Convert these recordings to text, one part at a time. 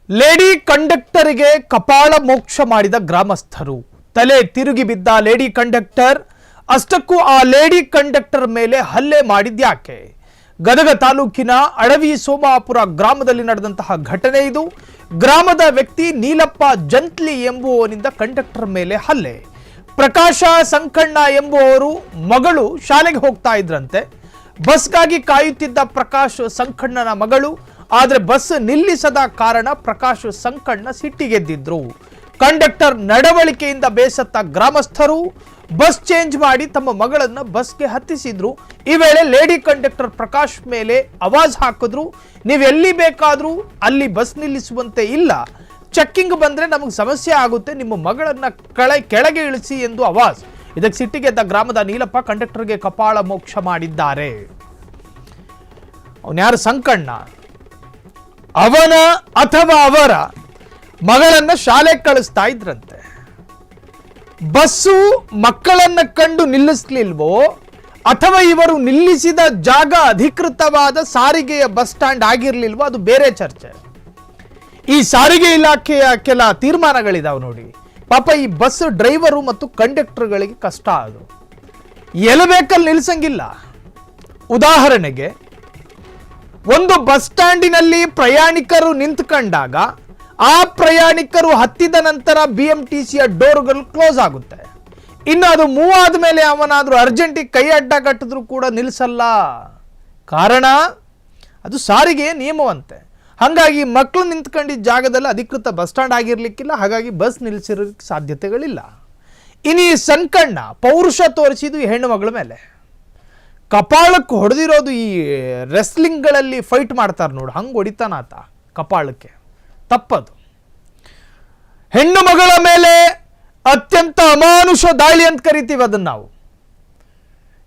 Lady ಕಂಡಕ್ಟರ್ಗೆ ಕಪಾಳ ಮೋಕ್ಷ ಮಾಡಿದ ಗ್ರಾಮಸ್ಥರು. ತಲೆ ತಿರುಗಿ ಬಿದ್ದ ಲೇಡಿ ಕಂಡಕ್ಟರ್. ಅಷ್ಟಕ್ಕೂ ಆ ಲೇಡಿ ಕಂಡಕ್ಟರ್ ಮೇಲೆ ಹಲ್ಲೆ ಮಾಡಿದ್ಯಾಕೆ? ಗದಗ ತಾಲೂಕಿನ ಅಡವಿ ಸೋಮಾಪುರ ಗ್ರಾಮದಲ್ಲಿ ನಡೆದಂತಹ ಘಟನೆ ಇದು. ಗ್ರಾಮದ ವ್ಯಕ್ತಿ ನೀಲಪ್ಪ ಜಂತ್ಲಿ ಎಂಬುವವನಿಂದ ಕಂಡಕ್ಟರ್ ಮೇಲೆ ಹಲ್ಲೆ. ಪ್ರಕಾಶ ಸಂಕಣ್ಣ ಎಂಬುವವರು ಮಗಳು ಶಾಲೆಗೆ ಹೋಗ್ತಾ ಇದ್ರಂತೆ. ಬಸ್ಗಾಗಿ ಕಾಯುತ್ತಿದ್ದ ಪ್ರಕಾಶ್ ಸಂಕಣ್ಣನ ಮಗಳು. ಆದರೆ ಬಸ್ ನಿಲ್ಲಿಸದ ಕಾರಣ ಪ್ರಕಾಶ್ ಸಂಕಣ್ಣ ಸಿಟ್ಟಿಗೆದ್ದಿದ್ರು. ಕಂಡಕ್ಟರ್ ನಡವಳಿಕೆಯಿಂದ ಬೇಸತ್ತ ಗ್ರಾಮಸ್ಥರು ಬಸ್ ಚೇಂಜ್ ಮಾಡಿ ತಮ್ಮ ಮಗಳನ್ನ ಬಸ್ಗೆ ಹತ್ತಿಸಿದ್ರು. ಈ ವೇಳೆ ಲೇಡಿ ಕಂಡಕ್ಟರ್ ಪ್ರಕಾಶ್ ಮೇಲೆ ಆವಾಜ್ ಹಾಕಿದ್ರು. ನೀವೆಲ್ಲಿ ಬೇಕಾದ್ರೂ ಅಲ್ಲಿ ಬಸ್ ನಿಲ್ಲಿಸುವಂತೆ ಇಲ್ಲ, ಚೆಕ್ಕಿಂಗ್ ಬಂದ್ರೆ ನಮಗೆ ಸಮಸ್ಯೆ ಆಗುತ್ತೆ, ನಿಮ್ಮ ಮಗಳನ್ನ ಕೆಳಗೆ ಇಳಿಸಿ ಎಂದು ಆವಾಜ್. ಇದಕ್ಕೆ ಸಿಟ್ಟಿಗೆದ್ದ ಗ್ರಾಮದ ನೀಲಪ್ಪ ಕಂಡಕ್ಟರ್ಗೆ ಕಪಾಳ ಮೋಕ್ಷ ಮಾಡಿದ್ದಾರೆ. ಅವನ್ಯಾರು? ಸಂಕಣ್ಣ. ಅವನ ಅಥವಾ ಅವರ ಮಗಳನ್ನ ಶಾಲೆಗೆ ಕಳಿಸ್ತಾ ಇದ್ರಂತೆ. ಬಸ್ಸು ಮಕ್ಕಳನ್ನ ಕಂಡು ನಿಲ್ಲಿಸ್ಲಿಲ್ವೋ ಅಥವಾ ಇವರು ನಿಲ್ಲಿಸಿದ ಜಾಗ ಅಧಿಕೃತವಾದ ಸಾರಿಗೆಯ ಬಸ್ ಸ್ಟ್ಯಾಂಡ್ ಆಗಿರ್ಲಿಲ್ವೋ ಅದು ಬೇರೆ ಚರ್ಚೆ. ಈ ಸಾರಿಗೆ ಇಲಾಖೆಯ ಕೆಲ ತೀರ್ಮಾನಗಳಿದಾವೆ ನೋಡಿ. ಪಾಪ ಈ ಬಸ್ ಡ್ರೈವರು ಮತ್ತು ಕಂಡಕ್ಟರ್ಗಳಿಗೆ ಕಷ್ಟ. ಅದು ಎಲ್ಲಿ ಬೇಕಲ್ಲಿ ನಿಲ್ಸಂಗಿಲ್ಲ. ಉದಾಹರಣೆಗೆ, ಒಂದು ಬಸ್ ಸ್ಟ್ಯಾಂಡಿನಲ್ಲಿ ಪ್ರಯಾಣಿಕರು ನಿಂತ್ಕೊಂಡಾಗ ಆ ಪ್ರಯಾಣಿಕರು ಹತ್ತಿದ ನಂತರ BMTCಯ ಡೋರ್ಗಳು ಕ್ಲೋಸ್ ಆಗುತ್ತೆ. ಇನ್ನು ಅದು ಮೂವ್ ಆದ್ಮೇಲೆ ಅವನಾದ್ರೂ ಅರ್ಜೆಂಟಿಗೆ ಕೈ ಅಡ್ಡ ಕಟ್ಟಿದ್ರು ಕೂಡ ನಿಲ್ಲಿಸಲ್ಲ. ಕಾರಣ ಅದು ಸಾರಿಗೆಯ ನಿಯಮವಂತೆ. ಹಾಗಾಗಿ ಮಕ್ಕಳು ನಿಂತ್ಕೊಂಡಿದ್ದ ಜಾಗದಲ್ಲಿ ಅಧಿಕೃತ ಬಸ್ ಸ್ಟ್ಯಾಂಡ್ ಆಗಿರ್ಲಿಕ್ಕಿಲ್ಲ. ಹಾಗಾಗಿ ಬಸ್ ನಿಲ್ಲಿಸಿರೋಕ್ಕೆ ಸಾಧ್ಯತೆಗಳಿಲ್ಲ. ಇನ್ನು ಈ ಸಂಕಣ್ಣ ಪೌರುಷ ತೋರಿಸಿದ್ದು ಈ ಹೆಣ್ಣು ಮಗಳ ಮೇಲೆ. ಕಪಾಳಕ್ಕೆ ಹೊಡೆದಿರೋದು ಈ ರೆಸ್ಲಿಂಗ್ಗಳಲ್ಲಿ ಫೈಟ್ ಮಾಡ್ತಾರೆ ನೋಡು, ಹಂಗೆ ಹೊಡಿತಾನಾತ ಕಪಾಳಕ್ಕೆ. ತಪ್ಪದು. ಹೆಣ್ಣು ಮಗಳ ಮೇಲೆ ಅತ್ಯಂತ ಅಮಾನುಷ ದಾಳಿ ಅಂತ ಕರಿತೀವಿ ಅದನ್ನು ನಾವು.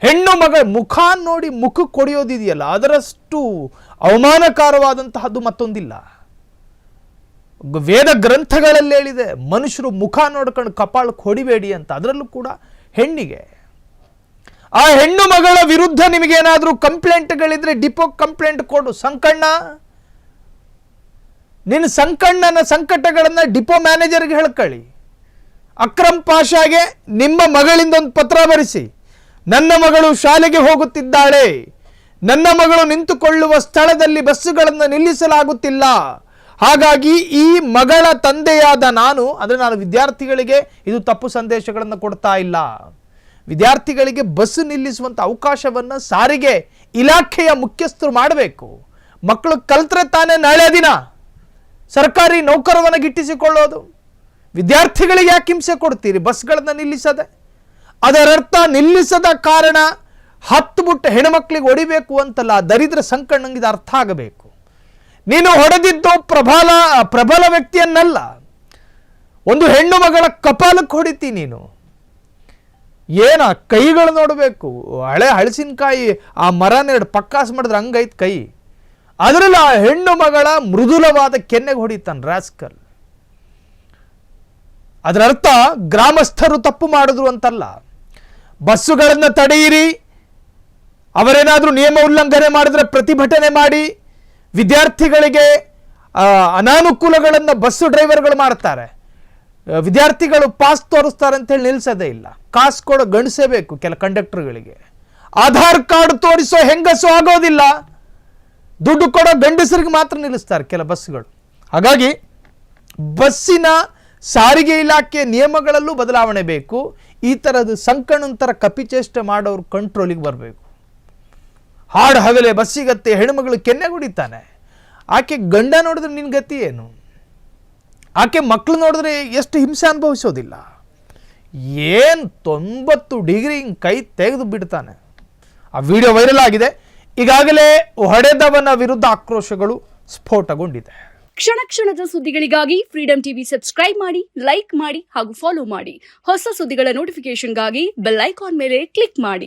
ಹೆಣ್ಣು ಮಗಳ ಮುಖ ನೋಡಿ ಮುಖಕ್ಕೆ ಕೊಡಿಯೋದಿದೆಯಲ್ಲ, ಅದರಷ್ಟು ಅವಮಾನಕಾರವಾದಂತಹದ್ದು ಮತ್ತೊಂದಿಲ್ಲ. ವೇದ ಗ್ರಂಥಗಳಲ್ಲಿ ಹೇಳಿದೆ, ಮನುಷ್ಯರು ಮುಖ ನೋಡ್ಕೊಂಡು ಕಪಾಳಕ್ಕೆ ಹೊಡಿಬೇಡಿ ಅಂತ. ಅದರಲ್ಲೂ ಕೂಡ ಹೆಣ್ಣಿಗೆ. ಆ ಹೆಣ್ಣು ಮಗಳ ವಿರುದ್ಧ ನಿಮಗೇನಾದ್ರೂ ಕಂಪ್ಲೇಂಟ್ಗಳಿದ್ರೆ ಡಿಪೋ ಕಂಪ್ಲೇಂಟ್ ಕೊಡು. ಸಂಕಣ್ಣ, ನಿನ್ನ ಸಂಕಣ್ಣನ ಸಂಕಟಗಳನ್ನು ಡಿಪೋ ಮ್ಯಾನೇಜರ್ಗೆ ಹೇಳ್ಕೊಳ್ಳಿ. ಅಕ್ರಮ್ ಪಾಷಾಗೆ ನಿಮ್ಮ ಮಗಳಿಂದ ಒಂದು ಪತ್ರ ಬರೆಸಿ, ನನ್ನ ಮಗಳು ಶಾಲೆಗೆ ಹೋಗುತ್ತಿದ್ದಾಳೆ, ನನ್ನ ಮಗಳು ನಿಂತುಕೊಳ್ಳುವ ಸ್ಥಳದಲ್ಲಿ ಬಸ್ಸುಗಳನ್ನು ನಿಲ್ಲಿಸಲಾಗುತ್ತಿಲ್ಲ, ಹಾಗಾಗಿ ಈ ಮಗಳ ತಂದೆಯಾದ ನಾನು ವಿದ್ಯಾರ್ಥಿಗಳಿಗೆ ಇದು ತಪ್ಪು ಸಂದೇಶಗಳನ್ನು ಕೊಡ್ತಾ ಇಲ್ಲ. ವಿದ್ಯಾರ್ಥಿಗಳಿಗೆ ಬಸ್ ನಿಲ್ಲಿಸುವಂಥ ಅವಕಾಶವನ್ನು ಸಾರಿಗೆ ಇಲಾಖೆಯ ಮುಖ್ಯಸ್ಥರು ಮಾಡಬೇಕು. ಮಕ್ಕಳು ಕಲ್ತ್ರೆ ತಾನೇ ನಾಳೆ ದಿನ ಸರ್ಕಾರಿ ನೌಕರರನ್ನು ಗಿಟ್ಟಿಸಿಕೊಳ್ಳೋದು. ವಿದ್ಯಾರ್ಥಿಗಳಿಗೆ ಯಾಕೆ ಹಿಂಸೆ ಕೊಡ್ತೀರಿ ಬಸ್ಗಳನ್ನು ನಿಲ್ಲಿಸದೆ? ಅದರರ್ಥ ನಿಲ್ಲಿಸದ ಕಾರಣ ಹತ್ತುಬಿಟ್ಟು ಹೆಣ್ಮಕ್ಳಿಗೆ ಹೊಡಿಬೇಕು ಅಂತಲ್ಲ. ದರಿದ್ರ ಸಂಕಣ್ಣಂಗೆ ಅರ್ಥ ಆಗಬೇಕು. ನೀನು ಹೊಡೆದಿದ್ದು ಪ್ರಬಲ ವ್ಯಕ್ತಿಯನ್ನಲ್ಲ, ಒಂದು ಹೆಣ್ಣು ಮಗಳ ಕಪಾಲಕ್ಕೆ ಹೊಡಿತಿ ನೀನು. ಏನ ಕೈಗಳು ನೋಡಬೇಕು. ಹಳಸಿನಕಾಯಿ ಆ ಮರನೆರಡು ಪಕ್ಕಾಸ್ ಮಾಡಿದ್ರೆ ಹಂಗೈತ್ ಕೈ. ಅದರಲ್ಲಿ ಆ ಹೆಣ್ಣು ಮಗಳ ಮೃದುಲವಾದ ಕೆನ್ನೆಗೆ ಹೊಡಿತಾನೆ ರಾಸ್ಕಲ್. ಅದರ ಅರ್ಥ ಗ್ರಾಮಸ್ಥರು ತಪ್ಪು ಮಾಡಿದ್ರು ಅಂತಲ್ಲ. ಬಸ್ಸುಗಳನ್ನು ತಡೆಯಿರಿ, ಅವರೇನಾದರೂ ನಿಯಮ ಉಲ್ಲಂಘನೆ ಮಾಡಿದ್ರೆ ಪ್ರತಿಭಟನೆ ಮಾಡಿ. ವಿದ್ಯಾರ್ಥಿಗಳಿಗೆ ಅನಾನುಕೂಲಗಳನ್ನು ಬಸ್ಸು ಡ್ರೈವರ್ಗಳು ಮಾಡ್ತಾರೆ. ವಿದ್ಯಾರ್ಥಿಗಳು ಪಾಸ್ ತೋರಿಸ್ತಾರೆ ಅಂತೇಳಿ ನಿಲ್ಲಿಸೋದೇ ಇಲ್ಲ. ಕಾಸು ಕೊಡೋ ಗಣಿಸಬೇಕು ಕೆಲ ಕಂಡಕ್ಟರ್ಗಳಿಗೆ. ಆಧಾರ್ ಕಾರ್ಡ್ ತೋರಿಸೋ ಹೆಂಗಸು ಆಗೋದಿಲ್ಲ, ದುಡ್ಡು ಕೊಡೋ ಗಂಡಸರಿಗೆ ಮಾತ್ರ ನಿಲ್ಲಿಸ್ತಾರೆ ಕೆಲ ಬಸ್ಸುಗಳು. ಹಾಗಾಗಿ ಬಸ್ಸಿನ ಸಾರಿಗೆ ಇಲಾಖೆ ನಿಯಮಗಳಲ್ಲೂ ಬದಲಾವಣೆ ಬೇಕು. ಈ ಥರದ ಸಂಕಣ್ಣಂತರ ಕಪಿಚೇಷ್ಟೆ ಮಾಡೋರು ಕಂಟ್ರೋಲಿಗೆ ಬರಬೇಕು. ಹಾಡು ಹಗಲೇ ಬಸ್ಸಿಗತ್ತೆ ಹೆಣ್ಮಗಳು ಕೆನ್ನೆ ಹೊಡಿತಾನೆ. ಆಕೆ ಗಂಡ ನೋಡಿದ್ರೆ ನಿನ್ನ ಗತಿ ಏನು? ಆಕೆ ಮಕ್ಕಳು ನೋಡಿದ್ರೆ ಎಷ್ಟು ಹಿಂಸೆ ಅನುಭವಿಸೋದಿಲ್ಲ. ಏನು 90 ಡಿಗ್ರಿ ಕೈ ತೆಗೆದು ಬಿಡ್ತಾನೆ. ಆ ವಿಡಿಯೋ ವೈರಲ್ ಆಗಿದೆ. ಈಗಾಗಲೇ ಹೊಡೆದವನ ವಿರುದ್ಧ ಆಕ್ರೋಶಗಳು ಸ್ಫೋಟಗೊಂಡಿದೆ. ಕ್ಷಣ ಕ್ಷಣದ ಸುದ್ದಿಗಳಿಗಾಗಿ ಫ್ರೀಡಂ ಟಿವಿ ಸಬ್ಸ್ಕ್ರೈಬ್ ಮಾಡಿ, ಲೈಕ್ ಮಾಡಿ ಹಾಗೂ ಫಾಲೋ ಮಾಡಿ. ಹೊಸ ಸುದ್ದಿಗಳ ನೋಟಿಫಿಕೇಶನ್ಗಾಗಿ ಬೆಲ್ ಐಕಾನ್ ಮೇಲೆ ಕ್ಲಿಕ್ ಮಾಡಿ.